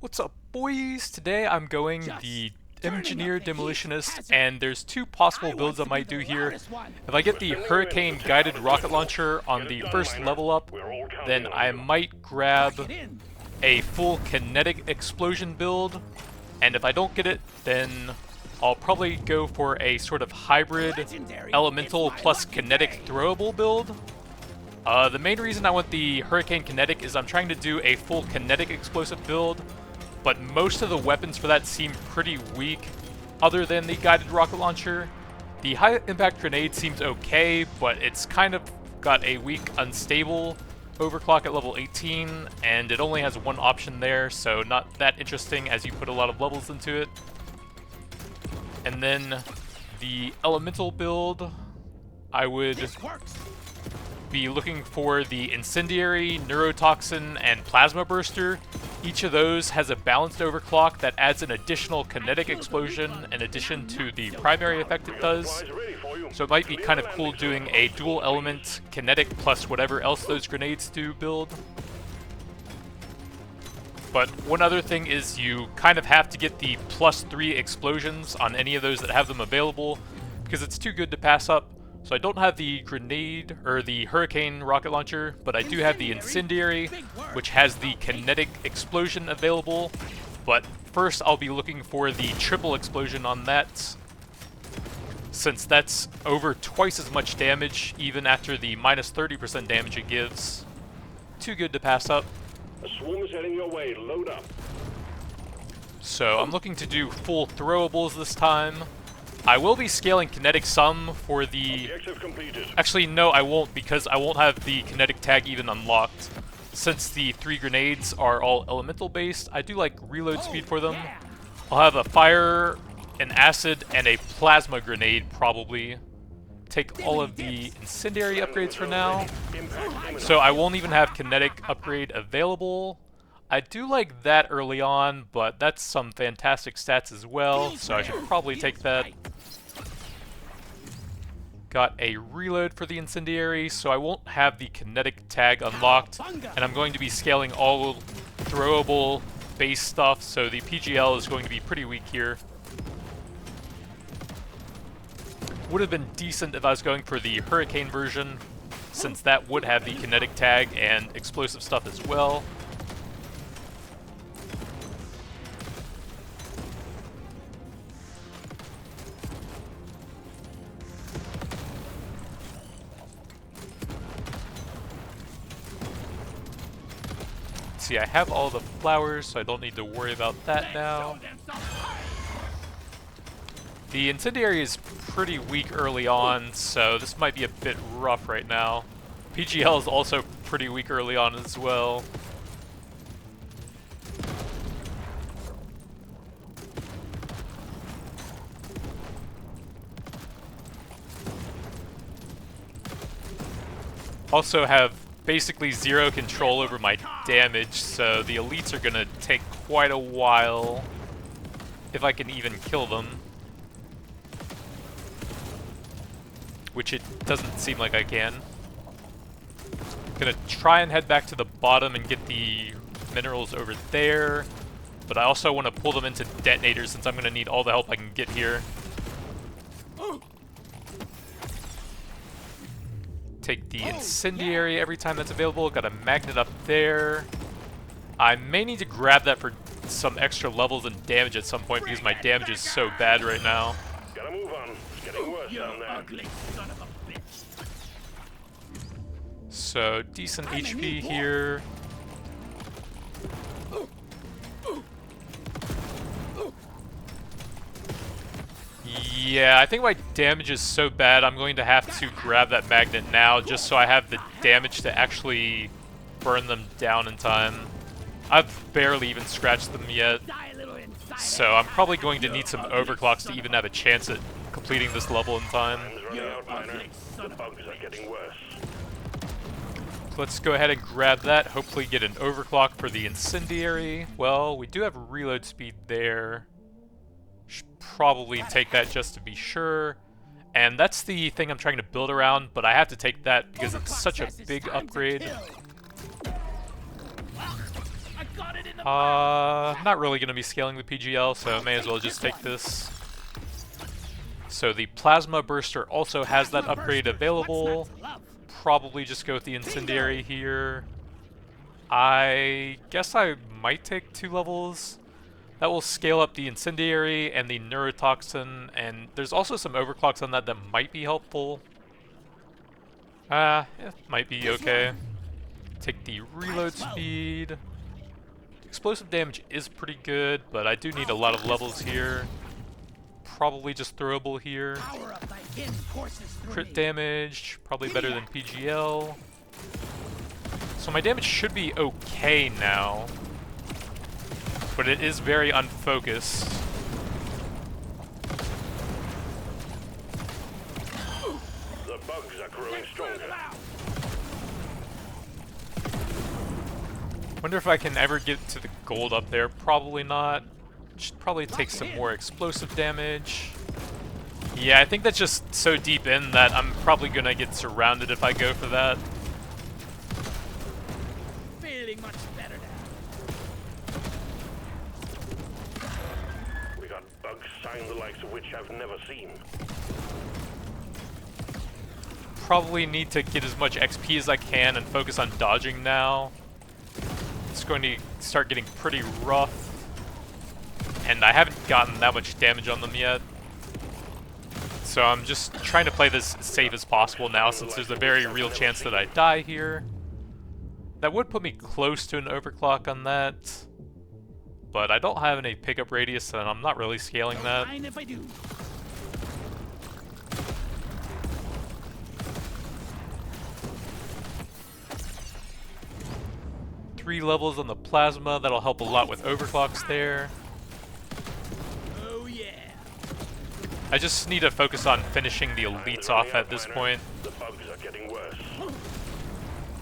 What's up, boys? Today I'm going the Engineer Demolitionist, and there's two possible builds I might do here. If I get the Hurricane Guided Rocket Launcher on the first level up, then I might grab a full Kinetic Explosion build, and if I don't get it, then I'll probably go for a sort of hybrid Elemental plus Kinetic Throwable build. The main reason I want the Hurricane Kinetic is I'm trying to do a full Kinetic Explosive build, but most of the weapons for that seem pretty weak, other than the Guided Rocket Launcher. The High Impact Grenade seems okay, but it's kind of got a weak Unstable overclock at level 18, and it only has one option there, so not that interesting as you put a lot of levels into it. And then the Elemental build, I would be looking for the Incendiary, Neurotoxin, and Plasma Burster. Each of those has a balanced overclock that adds an additional kinetic explosion in addition to the primary effect it does. So it might be kind of cool doing a dual element kinetic plus whatever else those grenades do build. But one other thing is you kind of have to get the +3 explosions on any of those that have them available, because it's too good to pass up. So I don't have the grenade, or the Hurricane Rocket Launcher, but I do have the Incendiary, which has the Kinetic Explosion available. But first I'll be looking for the triple explosion on that, since that's over twice as much damage, even after the -30% damage it gives. Too good to pass up. A swarm is heading your way. Load up. So I'm looking to do full throwables this time. I will be scaling kinetic some for the... Actually, no, I won't, because I won't have the kinetic tag even unlocked. Since the 3 grenades are all elemental based, I do like reload speed for them. I'll have a fire, an acid, and a plasma grenade probably. Take all of the incendiary upgrades for now. So I won't even have kinetic upgrade available. I do like that early on, but that's some fantastic stats as well, so I should probably take that. Got a reload for the Incendiary, so I won't have the kinetic tag unlocked, and I'm going to be scaling all throwable base stuff, so the PGL is going to be pretty weak here. Would have been decent if I was going for the Hurricane version, since that would have the kinetic tag and explosive stuff as well. See, I have all the flowers, so I don't need to worry about that now. The Incendiary is pretty weak early on, so this might be a bit rough right now. PGL is also pretty weak early on as well. Also have basically zero control over my damage, so the elites are gonna take quite a while if I can even kill them. Which it doesn't seem like I can. Gonna try and head back to the bottom and get the minerals over there, but I also want to pull them into detonators since I'm gonna need all the help I can get here. Take the Incendiary every time that's available. Got a magnet up there. I may need to grab that for some extra levels and damage at some point because my damage is so bad right now. Gotta move on. It's getting worse down there. So, decent HP here. Yeah, I think my damage is so bad I'm going to have to grab that magnet now just so I have the damage to actually burn them down in time. I've barely even scratched them yet, so I'm probably going to need some overclocks to even have a chance at completing this level in time. The bugs are getting worse. Let's go ahead and grab that, hopefully get an overclock for the Incendiary. Well, we do have reload speed there. Should probably take that just to be sure. And that's the thing I'm trying to build around, but I have to take that because it's such a big upgrade. Not really going to be scaling the PGL, so may as well just take this. So the Plasma Burster also has that upgrade available. Probably just go with the Incendiary here. I guess I might take 2 levels. That will scale up the Incendiary and the Neurotoxin, and there's also some overclocks on that that might be helpful. It might be okay. Take the reload speed. Explosive damage is pretty good, but I do need a lot of levels here. Probably just throwable here. Crit damage, probably better than PGL. So my damage should be okay now, but it is very unfocused. The bugs are growing stronger. Wonder if I can ever get to the gold up there. Probably not. Should probably take some more explosive damage. Yeah, I think that's just so deep in that I'm probably gonna get surrounded if I go for that. Feeling much better now. We got bugs sign the likes of which I've never seen. Probably need to get as much XP as I can and focus on dodging now. It's going to start getting pretty rough. And I haven't gotten that much damage on them yet. So I'm just trying to play this as safe as possible now, since there's a very real chance that I die here. That would put me close to an overclock on that. But I don't have any pickup radius, and I'm not really scaling that. Fine if I do. 3 levels on the plasma, that'll help a lot with overclocks there. Oh yeah. I just need to focus on finishing the elites off at this point. The bugs are getting worse.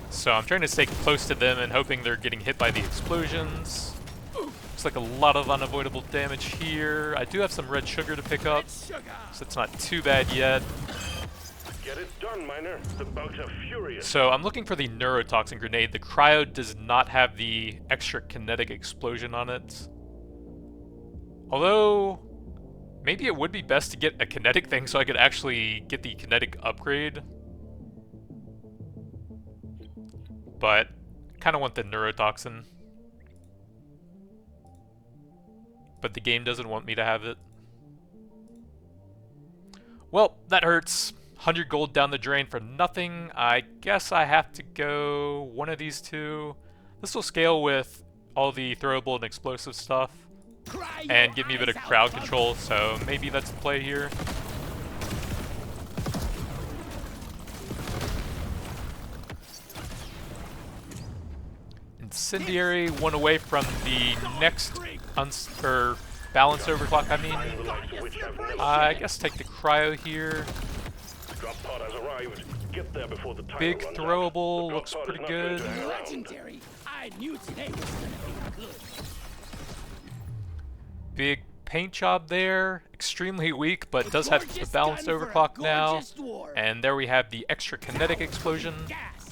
So I'm trying to stay close to them and hoping they're getting hit by the explosions. Looks like a lot of unavoidable damage here. I do have some red sugar to pick up, so it's not too bad yet. Get it done, Miner. The bugs are furious. So I'm looking for the neurotoxin grenade. The cryo does not have the extra kinetic explosion on it. Although, maybe it would be best to get a kinetic thing so I could actually get the kinetic upgrade. But, kind of want the neurotoxin. But the game doesn't want me to have it. Well, that hurts. 100 gold down the drain for nothing. I guess I have to go one of these two. This will scale with all the throwable and explosive stuff and give me a bit of crowd control, so maybe that's the play here. Incendiary, one away from the next balance overclock, I mean. I guess take the cryo here. Drop pod has arrived. Get there before the timer Big runs throwable, out. looks The drop pod pretty is not going good. to hang around. Legendary. I knew today was gonna be good. Big paint job there. Extremely weak, but does have the balanced overclock now. And there we have the extra kinetic explosion. Gas.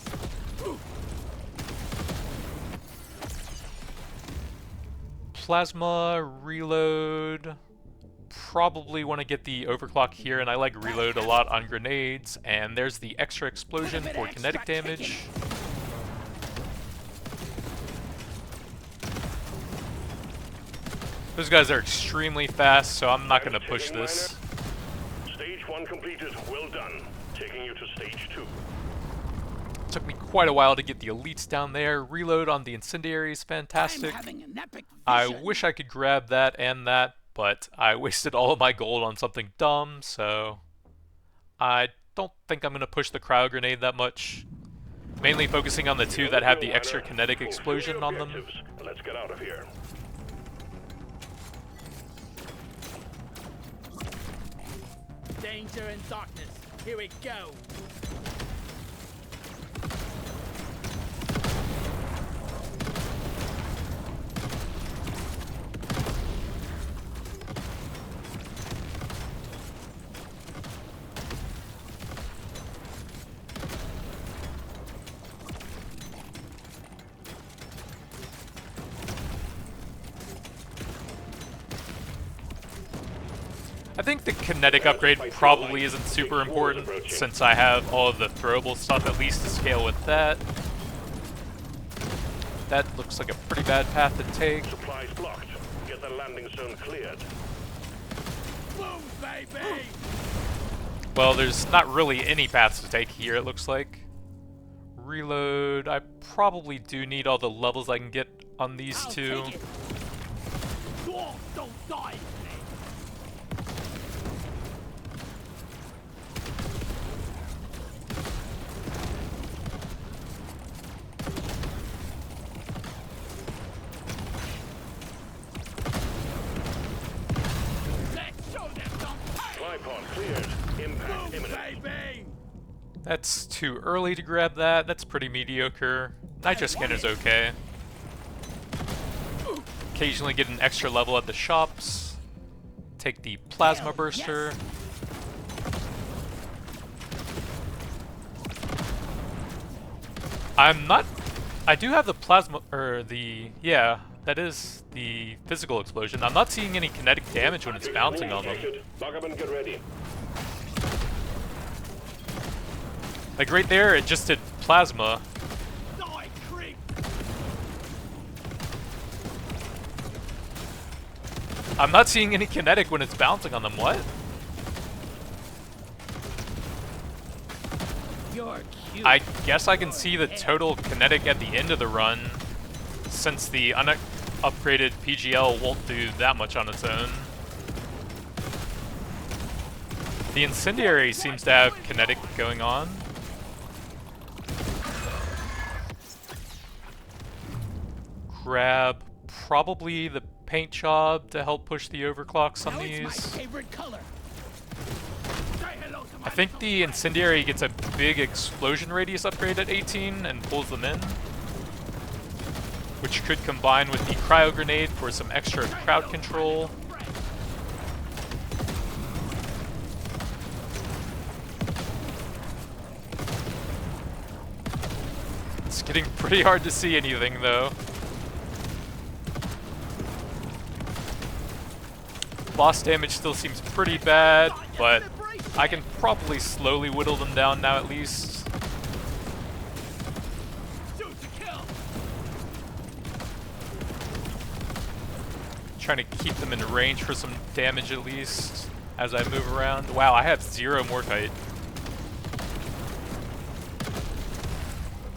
Plasma, reload. Probably want to get the overclock here, and I like reload a lot on grenades. And there's the extra explosion for kinetic damage. Those guys are extremely fast, so I'm not going to push this. Stage 1 completed. Well done. Taking you to stage 2. Took me quite a while to get the elites down there. Reload on the incendiary is fantastic. I wish I could grab that and that, but I wasted all of my gold on something dumb, so I don't think I'm going to push the cryo grenade that much. Mainly focusing on the two that have the extra kinetic explosion on them. Let's get out of here. Danger and darkness. Here we go. I think the kinetic upgrade probably isn't super important, since I have all of the throwable stuff at least to scale with that. That looks like a pretty bad path to take. Supplies blocked. Get the landing zone cleared. Boom, baby! Well, there's not really any paths to take here, it looks like. Reload. I probably do need all the levels I can get on these two. Take it. Dwarf, don't die today. Let's show them some pain. Tripod cleared. Impact imminent. Baby! That's too early to grab that. That's pretty mediocre. Nitro Scanner's okay. Occasionally get an extra level at the shops. Take the Plasma Burster. I do have the plasma, or the, yeah, that is the physical explosion. I'm not seeing any kinetic damage when it's bouncing on them. Lock up and get ready. Like right there, it just did plasma. Die, creep! I'm not seeing any kinetic when it's bouncing on them. What? You're cute. I guess I can see the total kinetic at the end of the run, since the upgraded PGL won't do that much on its own. The Incendiary seems to have kinetic going on. Grab probably the paint job to help push the overclocks on Now it's my these. favorite color. Say hello to my I think the Incendiary gets a big explosion radius upgrade at 18 and pulls them in, which could combine with the cryo grenade for some extra crowd control. It's getting pretty hard to see anything though. Boss damage still seems pretty bad, but I can probably slowly whittle them down now at least. Shoot to kill. Trying to keep them in range for some damage at least as I move around. Wow, I have 0 Morkite.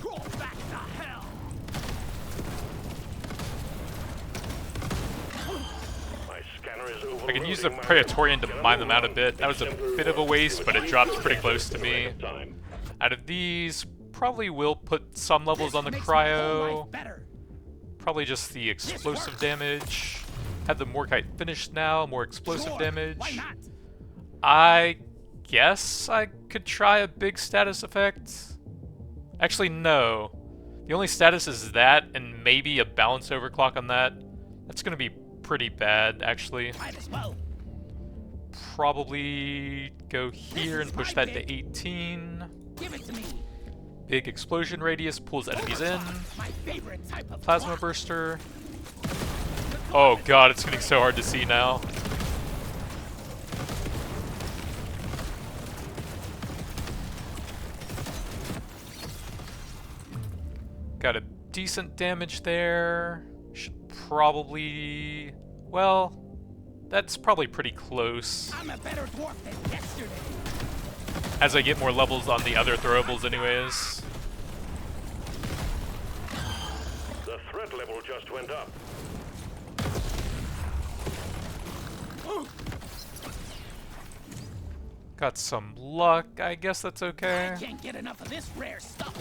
Crawl back to hell. My scanner is I can use the overloading my Praetorian to Get on mine the them out a run. bit. That was a bit of a waste, but it drops pretty close to me. Time. Out of these, probably will put some levels on the Makes my whole cryo. life better. Probably just the explosive damage. Have the Morkite finished now, more explosive Sure, damage. Why not? I guess I could try a big status effect. Actually, no. The only status is that, and maybe a balance overclock on that. That's gonna be pretty bad, actually. Might as well. Probably go here and push that to 18. Give it to me. Big explosion radius pulls enemies in. My favorite type of Plasma dwarf. burster. Oh god, it's getting so hard to see now. Got a decent damage there. Should probably... well, that's probably pretty close. I'm a better dwarf than yesterday. As I get more levels on the other throwables anyways. The threat level just went up. Got some luck, I guess that's okay. I can't get enough of this rare stuff.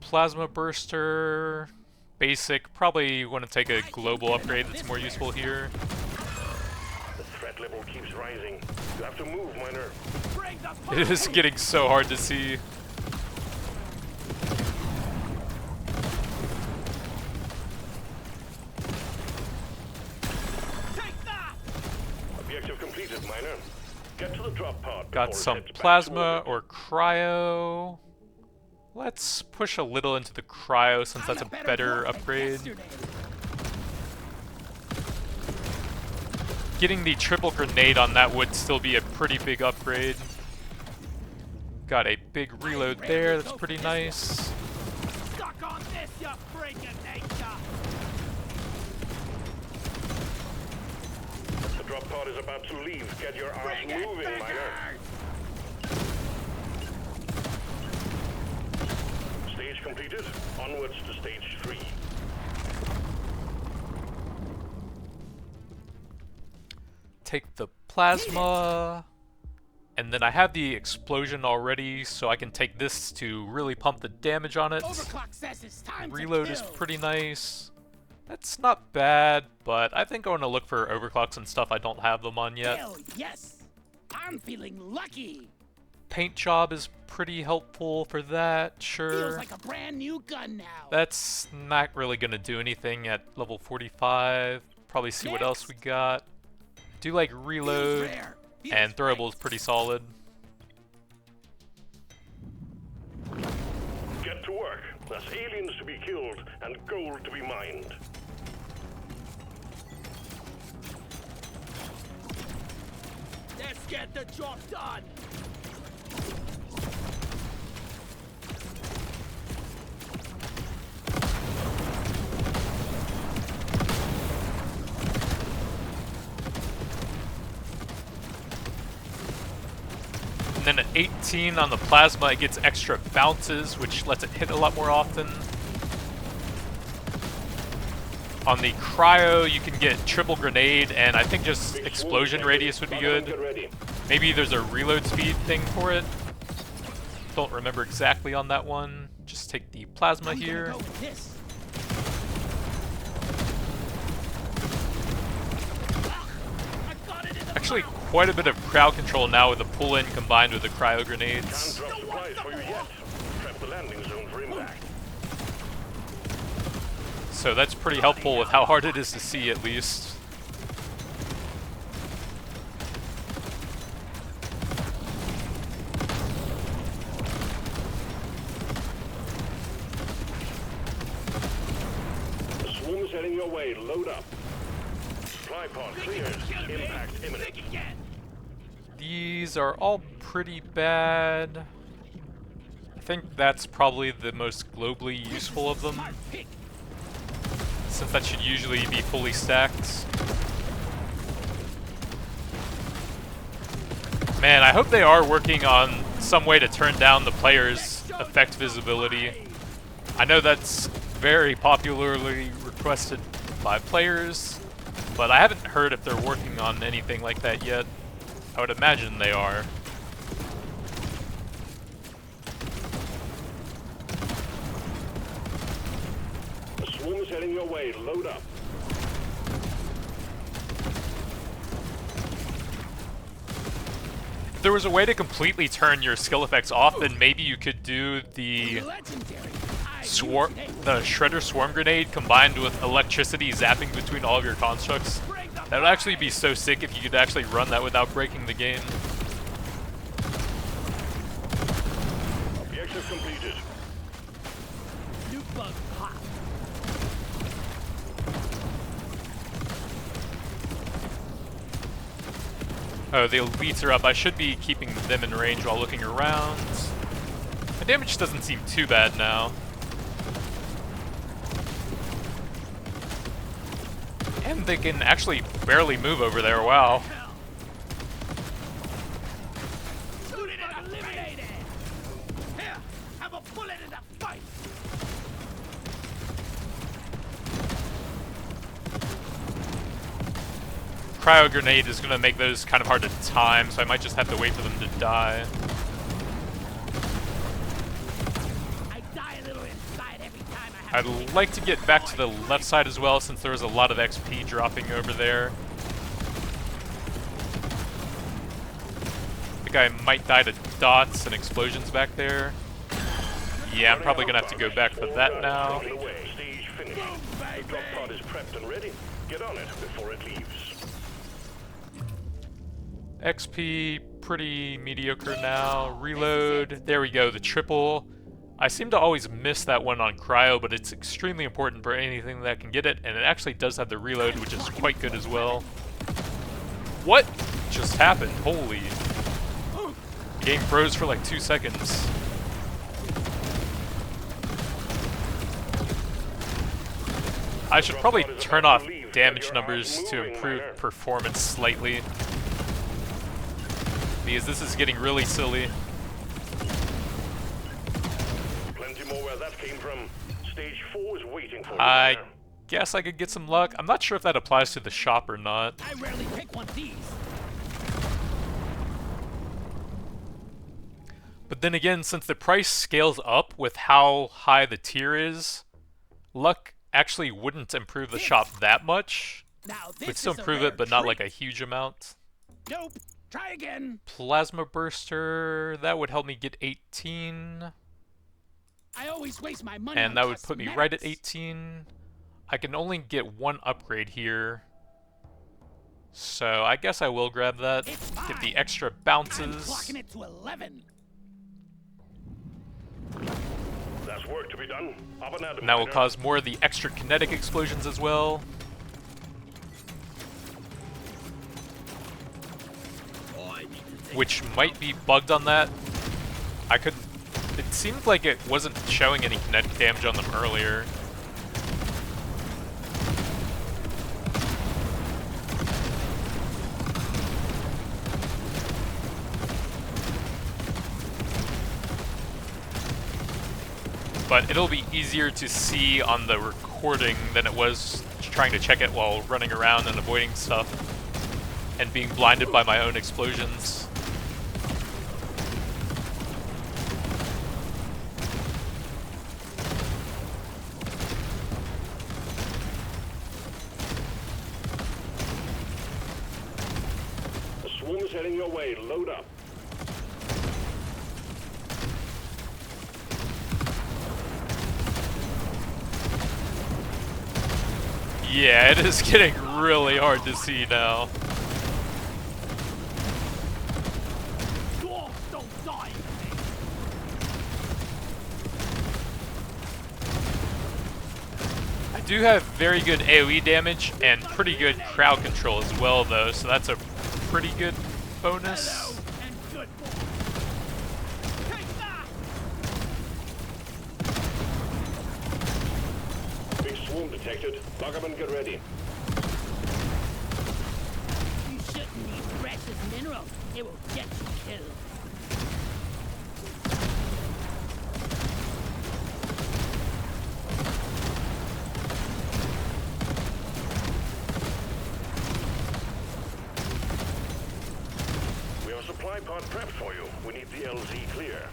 Plasma burster, basic. Probably want to take a global upgrade that's more useful here. The threat level keeps rising. You have to move, miner. Bring the It is getting so hard to see. Take that! Objective completed, miner. Get to the drop pod Got before it some heads back to plasma orbit. or cryo. Let's push a little into the cryo since that's a better upgrade. Getting the triple grenade on that would still be a pretty big upgrade. Got a big reload there, that's pretty nice. Suck on this, you freaking nature! The drop pod is about to leave. Get your arms Bring it moving, miner. bigger! Stage completed. Onwards to stage 3. Take the plasma, and then I have the explosion already, so I can take this to really pump the damage on it. Overclock says it's time Reload to is kill. pretty nice. That's not bad, but I think I want to look for overclocks and stuff I don't have them on yet. Hell yes! I'm feeling lucky! Paint job is pretty helpful for that, Feels sure. like a brand new gun now. That's not really going to do anything at level 45. Probably see what else we got. Do like Feels reload, rare. Feels and throwable is right. pretty solid. Get to work. There's aliens to be killed and gold to be mined. Let's get the job done! And then at 18 on the plasma, it gets extra bounces, which lets it hit a lot more often. On the cryo, you can get triple grenade, and I think just explosion radius would be Get good. ready. Maybe there's a reload speed thing for it. Don't remember exactly on that one. Just take the plasma I'm gonna here. go with this. I got it in the Actually, mouth. quite a bit of crowd control now with the pull-in combined with the cryo Can't grenades. drop supplies for you yet. Prep the landing zone for impact. So that's pretty helpful with how hard it is to see, at least. The swarm's heading your way. Load up. Supply pod cleared. Impact imminent. Think again. These are all pretty bad. I think that's probably the most globally useful of them, Smart pick. since that should usually be fully stacked. Man, I hope they are working on some way to turn down the player's effect visibility. I know that's very popularly requested by players, but I haven't heard if they're working on anything like that yet. I would imagine they are. The swarm's heading your way. Load up. If there was a way to completely turn your skill effects off, then maybe you could do the Legendary. the Shredder Swarm Grenade combined with electricity zapping between all of your constructs. That would actually be so sick if you could actually run that without breaking the game. Objective completed. New bug pop. Oh, the elites are up. I should be keeping them in range while looking around. My damage doesn't seem too bad now. And they can actually barely move over there, wow. Looted and eliminated. Here, have a bullet in the fight. Cryo Grenade is going to make those kind of hard to time, so I might just have to wait for them to die. I die a little inside every time I have. I'd like to get back to the left side as well, since there was a lot of XP dropping over there. I think I might die to dots and explosions back there. Yeah, I'm probably going to have to go back for that now. Taken away. Stage finished. The drop pod is prepped and ready. Get on it before it leaves. XP, pretty mediocre now. Reload, there we go, the triple. I seem to always miss that one on cryo, but it's extremely important for anything that can get it, and it actually does have the reload, which is quite good as well. What just happened? Holy. The game froze for like 2 seconds. I should probably turn off damage numbers to improve performance slightly, because this is getting really silly. Plenty more where that came from. Stage 4 is waiting for you. I guess I could get some luck. I'm not sure if that applies to the shop or not. I rarely pick one of these. But then again, since the price scales up with how high the tier is, luck actually wouldn't improve the shop that much. Now this Would still is a improve rare it, but not like treat. a huge amount. Nope. Try again. Plasma Burster, that would help me get 18. I always waste my money. And on that would put me right at cosmetics. 18. I can only get one upgrade here. So I guess I will grab that. It's Get the mine. extra I'm bounces. clocking it to 11. There's work to be done. Up and at 'em, And that will Reidan. cause more of the extra kinetic explosions as well. Which might be bugged on that. I could. It seemed like it wasn't showing any kinetic damage on them earlier. But it'll be easier to see on the recording than it was trying to check it while running around and avoiding stuff and being blinded by my own explosions. The swarm's heading your way. Load up. Yeah, it is getting really hard to see now. Dwarves don't die. I do have very good AoE damage and pretty good crowd control as well though, so that's a pretty good bonus. Hello and good boy. Take that. Big swarm detected. Lock 'em and get ready. You shouldn't need precious minerals. It will get you killed. We have a supply pod prepped for you. We need the LZ clear.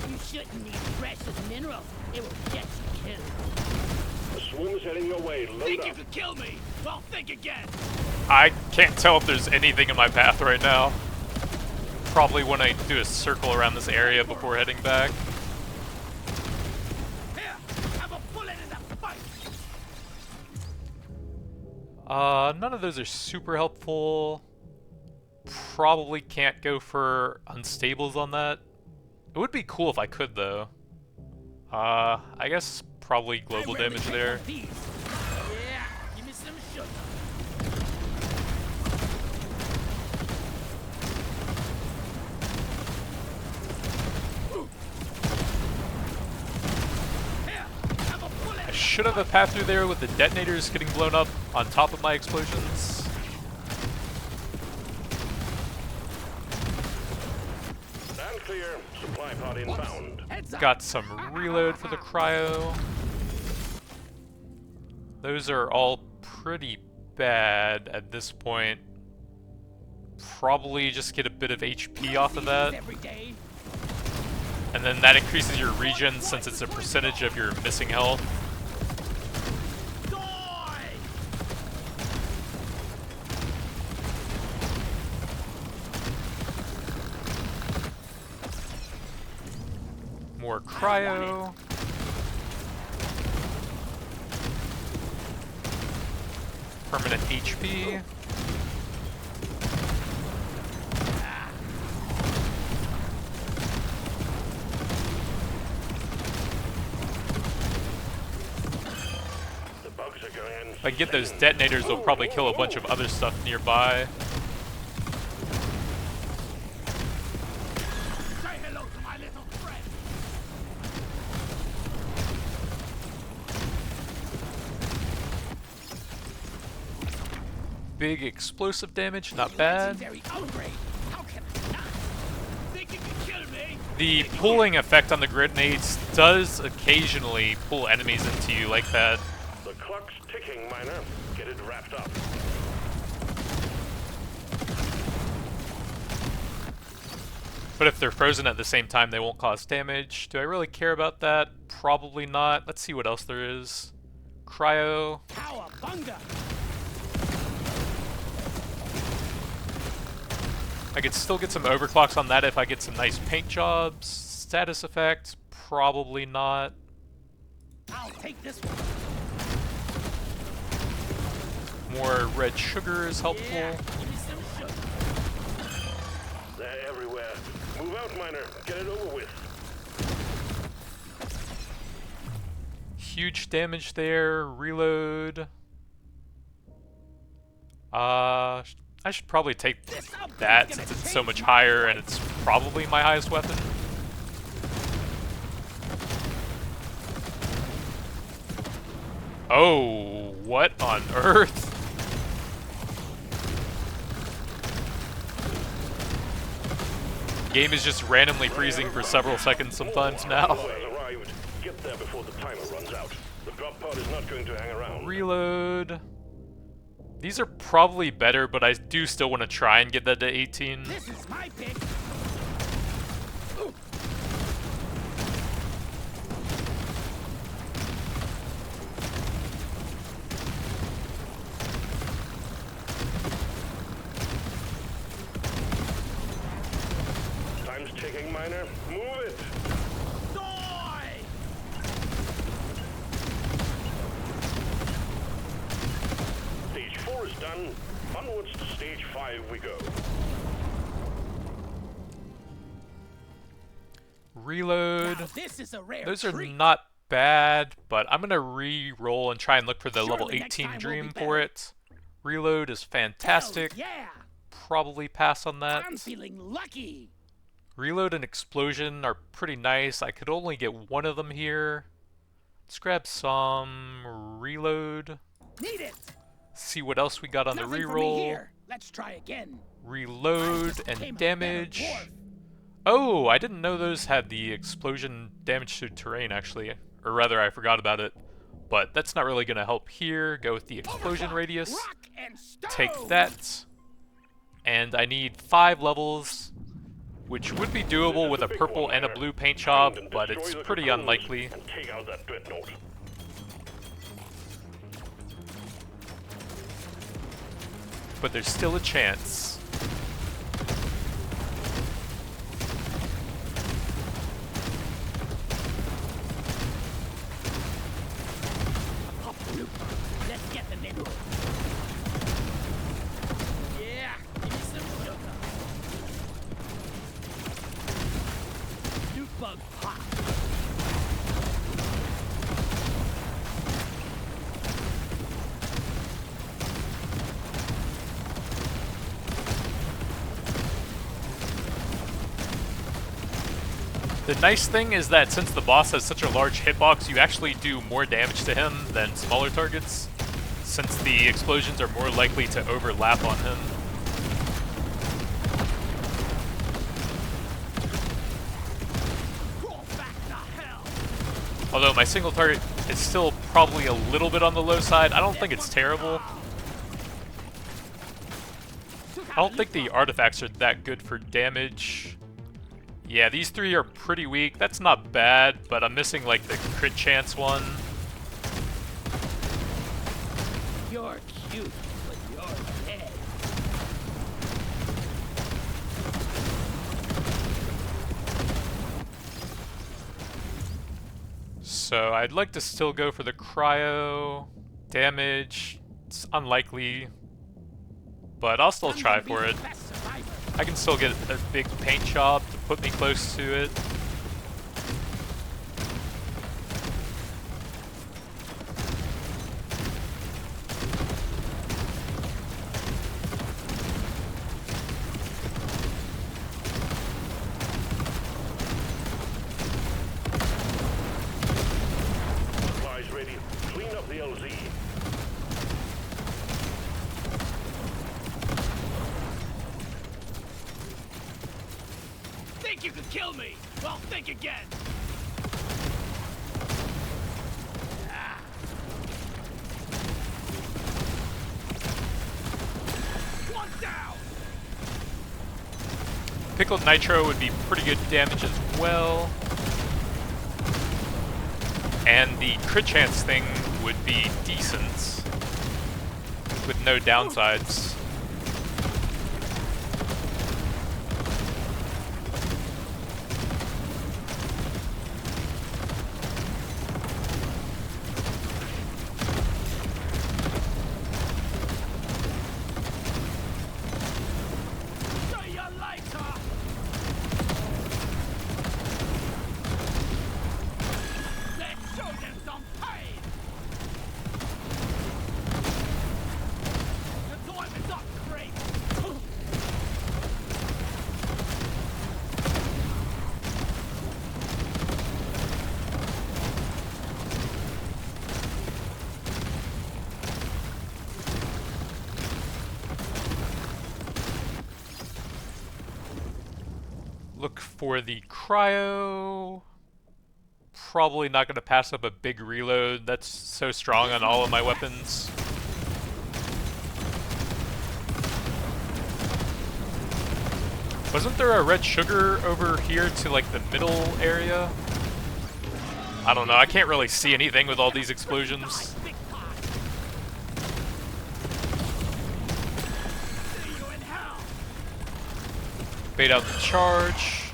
You shouldn't need precious minerals. It will get you killed. The swarm's heading your way. Load Think you up. could kill me? Well, think again. I can't tell if there's anything in my path right now. Probably when I do a circle around this area before heading back. Here, have a bullet in the fight. None of those are super helpful. Probably can't go for unstables on that. It would be cool if I could though. I guess probably global I rarely damage pick there. one of these. Yeah, give me some sugar. Here, have a bullet in I the should have a path through there with the detonators getting blown up on top of my explosions. Stand clear. Supply pod inbound. Heads up. Got some reload for the cryo. Those are all pretty bad at this point. Probably just get a bit of HP off of that. Every day. And then that increases your regen since it's a percentage of your missing health. Die! More cryo. permanent HP. The bugs are going in. If I can get those detonators, they'll probably kill a bunch of other stuff nearby. Say hello to my little friend. Big explosive damage, not bad. Legendary upgrade. How can I not? Think you can kill me? The pulling effect on the grenades does occasionally pull enemies into you like that. The clock's ticking, Miner. Get it wrapped up. But if they're frozen at the same time, they won't cause damage. Do I really care about that? Probably not. Let's see what else there is. Cryo. Cowabunga! I could still get some overclocks on that if I get some nice paint jobs. Status effect, probably not. I'll take this one. More red sugar is helpful. Yeah, give me some sugar. They're everywhere. Move out, Miner. Get it over with. Huge damage there. Reload. I should probably take that since it's so much higher and it's probably my highest weapon. Oh, what on earth? Game is just randomly freezing for several seconds sometimes now. Has arrived. Get there before the timer runs out. The drop pod is not going to hang around. Reload. These are probably better, but I do still want to try and get that to 18. This is my pick. Time's ticking, Miner. Move it. Die! Stage 4 is done. Onwards to stage 5 we go. Reload. Now this is a rare Those are treat. not bad, but I'm gonna re-roll and try and look for the level Surely next 18 time will dream be for better. it. Reload is fantastic. Hell yeah! Probably pass on that. I'm feeling lucky. Reload and explosion are pretty nice. I could only get one of them here. Let's grab some reload. Need it. See what else we got on Nothing the for me reroll. here. Let's try again. Reload Became and a damage. better dwarf. Oh, I didn't know those had the explosion damage to terrain actually. Or rather, I forgot about it. But that's not really going to help here. Go with the explosion Overclock, radius. rock and stone. Take that. And I need 5 levels, which would be doable with a purple and a blue paint job, but it's pretty unlikely. And take out that dreadnought. But there's still a chance. Pop the loop. Let's get them in. Yeah, give me some sugar. Nuke bug pop. The nice thing is that since the boss has such a large hitbox, you actually do more damage to him than smaller targets, since the explosions are more likely to overlap on him. Crawl back to hell. Although my single target is still probably a little bit on the low side, I don't think it's terrible. I don't think the artifacts are that good for damage. Yeah, these 3 are pretty weak. That's not bad, but I'm missing like the crit chance one. You're cute, but you're dead. So I'd like to still go for the cryo damage. It's unlikely, but I'll still try for it. I can still get a big paint job to put me close to it. Supplies ready. Clean up the LZ. Think you can kill me? Well, think again. One down. Pickled nitro would be pretty good damage as well. And the crit chance thing would be decent, with no downsides. See you later. Let's show them some pain. The time is up, Creep. Look for the cryo. Probably not going to pass up a big reload. That's so strong on all of my weapons. Wasn't there a red sugar over here to like the middle area? I don't know. I can't really see anything with all these explosions. Big time. See you in hell. Bait out the charge.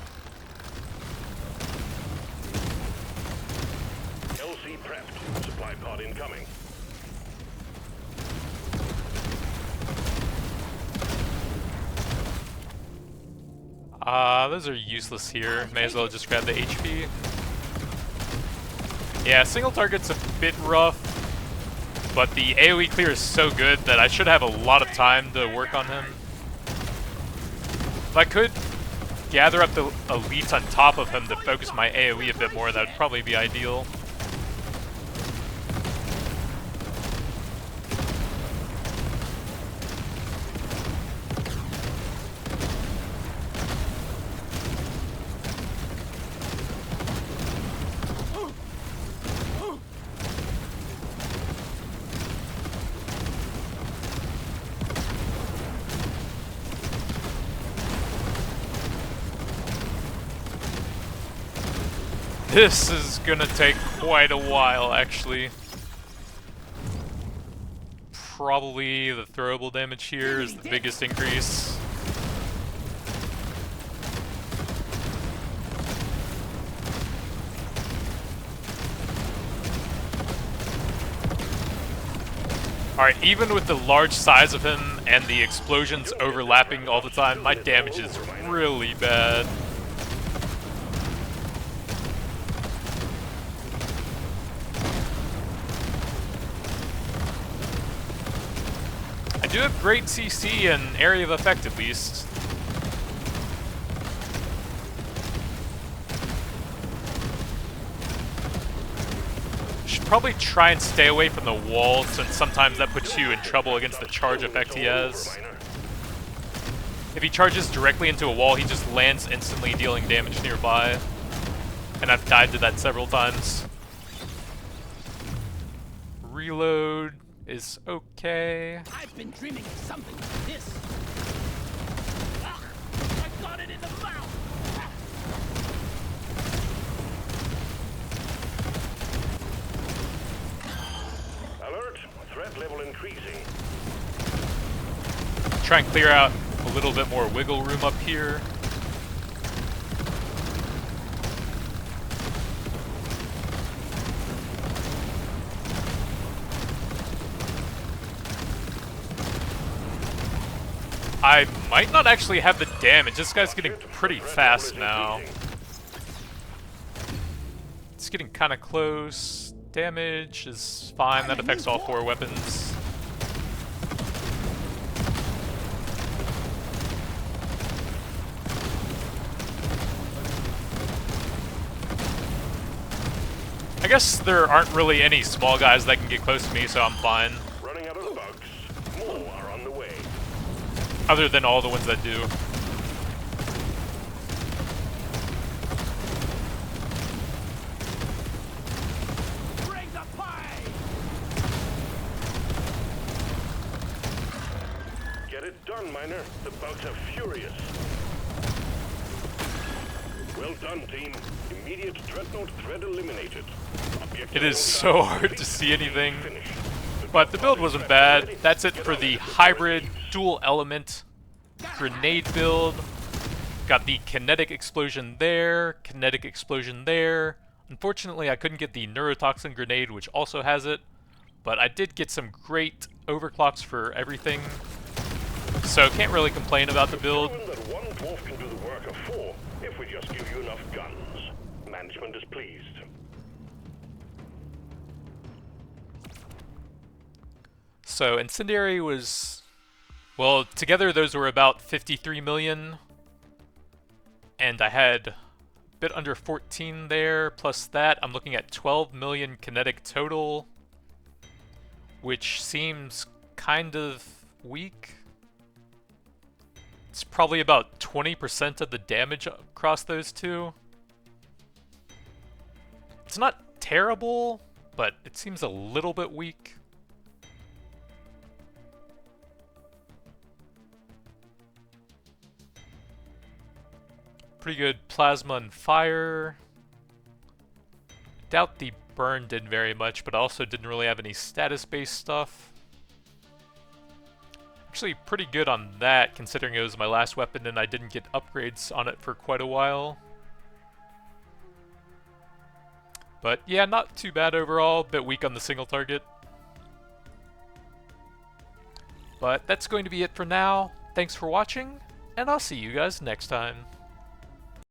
LZ prepped. Supply pod incoming. Those are useless here. May as well just grab the HP. Yeah, single target's a bit rough, but the AoE clear is so good that I should have a lot of time to work on him. If I could gather up the elites on top of him to focus my AoE a bit more, that would probably be ideal. This is gonna take quite a while, actually. Probably the throwable damage here is the biggest increase. Alright, even with the large size of him and the explosions overlapping all the time, my damage is really bad. I do have great CC and area of effect at least. Should probably try and stay away from the wall, since sometimes that puts you in trouble against the charge effect he has. If he charges directly into a wall, he just lands instantly, dealing damage nearby. And I've died to that several times. Reload is okay. I've been dreaming of something like this. Ah, I got it in the mouth. Alert! Threat level increasing. Try and clear out a little bit more wiggle room up here. I might not actually have the damage. This guy's getting pretty fast now. It's getting kind of close. Damage is fine. That affects all 4 weapons. I guess there aren't really any small guys that can get close to me, so I'm fine. Running out of bugs. More are on the way. Other than all the ones that do. Bring the pie! Get it done, Miner. The bugs are furious. Well done, team. Immediate dreadnought threat eliminated. It is so hard to see anything. But the build wasn't bad. That's it for the hybrid dual element grenade build. Got the kinetic explosion there, kinetic explosion there. Unfortunately, I couldn't get the neurotoxin grenade, which also has it. But I did get some great overclocks for everything. So can't really complain about the build. Proven that one dwarf can do the work of 4 if we just give you enough guns. Management is pleased. So Incendiary was, well, together those were about 53 million. And I had a bit under 14 there, plus that I'm looking at 12 million kinetic total, which seems kind of weak. It's probably about 20% of the damage across those two. It's not terrible, but it seems a little bit weak. Pretty good plasma and fire. Doubt the burn did very much, but I also didn't really have any status-based stuff. Actually pretty good on that, considering it was my last weapon and I didn't get upgrades on it for quite a while. But yeah, not too bad overall, bit weak on the single target. But that's going to be it for now. Thanks for watching, and I'll see you guys next time.